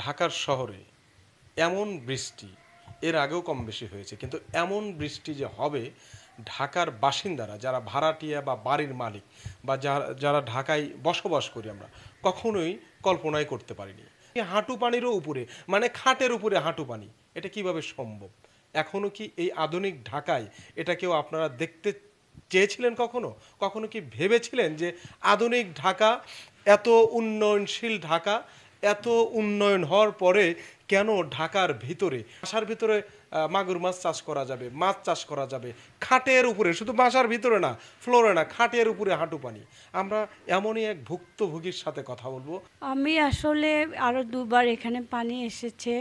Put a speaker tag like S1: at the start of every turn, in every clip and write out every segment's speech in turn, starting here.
S1: ঢাকার শহরে এমন বৃষ্টি এর আগেও কম বেশি হয়েছে, কিন্তু এমন বৃষ্টি যে হবে ঢাকার বাসিন্দারা যারা ভাড়াটিয়া বা বাড়ির মালিক বা যারা ঢাকায় বসবাস করি আমরা কখনোই কল্পনাই করতে পারিনি। হাঁটু পানিরও উপরে, মানে খাটের উপরে হাঁটু পানি, এটা কিভাবে সম্ভব? এখনো কি এই আধুনিক ঢাকায় এটা কেউ আপনারা দেখতে চেয়েছিলেন? কখনো কখনো কি ভেবেছিলেন যে আধুনিক ঢাকা, এত উন্নয়নশীল ঢাকা, এত উন্নয়ন হওয়ার পরে কেন ঢাকার ভিতরে বাসার ভিতরে মাগুর মাছ চাষ করা যাবে, মাছ চাষ করা যাবে খাটের উপরে, শুধু বাসার ভিতরে না, ফ্লোরে না, খাটের উপরে হাঁটু পানি? আমরা এমনই এক ভুক্তভোগীর সাথে কথা বলবো।
S2: আমি আসলে আরও দুবার এখানে পানি এসেছে।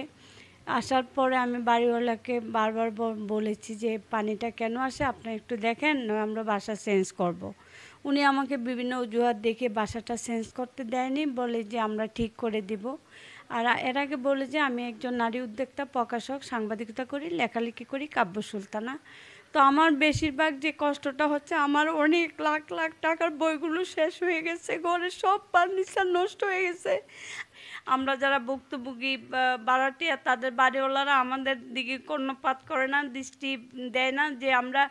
S2: আসার পরে আমি বাড়িওয়ালাকে বারবার বলেছি যে পানিটা কেন আসে আপনি একটু দেখেন, নয় আমরা বাসা চেঞ্জ করব। উনি আমাকে বিভিন্ন অজুহাত দেখে বাসাটা চেঞ্জ করতে দেয়নি, বলে যে আমরা ঠিক করে দিব। আর এর আগে বলে যে আমি একজন নারী উদ্যোক্তা, প্রকাশক, সাংবাদিকতা করি, লেখালেখি করি, কাব্য সুলতানা। তো আমার বেশিরভাগ যে কষ্টটা হচ্ছে, আমার অনেক লাখ লাখ টাকার বইগুলো শেষ হয়ে গেছে, ঘরের সব ফার্নিচার নষ্ট হয়ে গেছে। আমরা যারা ভুক্তভোগী ভাড়াটিয়া, তাদের বাড়িওয়ালারা আমাদের দিকে কর্ণপাত করে না, দৃষ্টি দেয় না, যে আমরা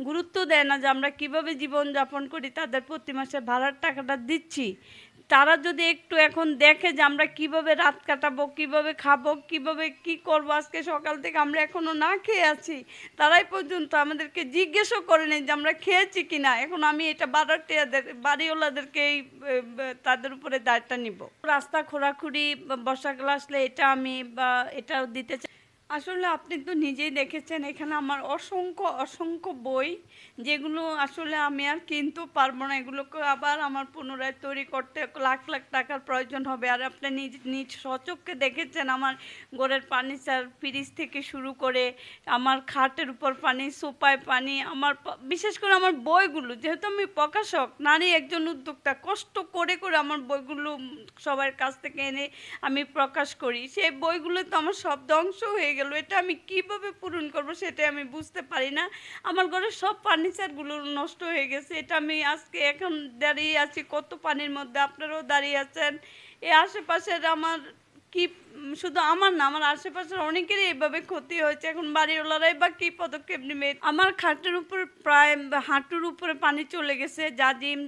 S2: গুরুত্ব দেয় না যে আমরা কীভাবে জীবনযাপন করি, তাদের প্রতি মাসে ভাড়ার টাকাটা দিচ্ছি। তারা যদি একটু এখন দেখে যে আমরা কিভাবে রাত কাটাবো, কিভাবে খাবো, কিভাবে কি করব, আজকে সকাল থেকে আমরা এখনো না খেয়ে আছি, তারাই পর্যন্ত আমাদেরকে জিজ্ঞেসও করে নেই যে আমরা খেয়েছি কিনা। এখন আমি এটা বাড়িওয়ালাদেরকে তাদের উপরে দায়িত্ব নিব। রাস্তা খোঁড়াখুড়ি, বর্ষাকাল আসলে এটা আমি এটাও দিতে চাই। আসলে আপনি তো নিজেই দেখেছেন এখানে আমার অসংখ্য অসংখ্য বই, যেগুলো আসলে আমি আর কিনতেও পারবো না। এগুলোকে আবার আমার পুনরায় তৈরি করতে লাখ লাখ টাকার প্রয়োজন হবে। আর আপনি নিজ স্বচক্ষে দেখেছেন আমার ঘরের ফার্নিচার, ফ্রিজ থেকে শুরু করে আমার খাটের উপর পানি, সোফায় পানি, আমার বিশেষ করে আমার বইগুলো, যেহেতু আমি প্রকাশক, নারী একজন উদ্যোক্তা, কষ্ট করে করে আমার বইগুলো সবার কাছ থেকে এনে আমি প্রকাশ করি, সেই বইগুলো তো আমার সব ধ্বংস হয়ে গেল। এটা আমি কিভাবে পূরণ করব সেটা আমি বুঝতে পারি না। আমার ঘরের সব ফার্নিচারগুলো নষ্ট হয়ে গেছে। এটা আমি আজকে এখন দাঁড়িয়ে আছি কত পানির মধ্যে, আপনারাও দাঁড়িয়ে আছেন। এই আশেপাশের আমার কি, শুধু আমার না, আমার আশেপাশের অনেকেরই এইভাবে ক্ষতি হয়েছে। এখন বাড়িওয়ালারাই বা কী পদক্ষেপ নেবে? আমার খাটের উপর প্রায় হাঁটুর উপরে পানি চলে গেছে, জাজিম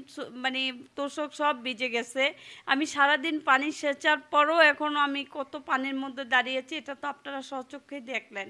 S2: মানে তোষক সব ভিজে গেছে। আমি সারাদিন পানি সেচার পরও এখনও আমি কত পানির মধ্যে দাঁড়িয়েছি, এটা তো আপনারা স্বচক্ষেই দেখলেন।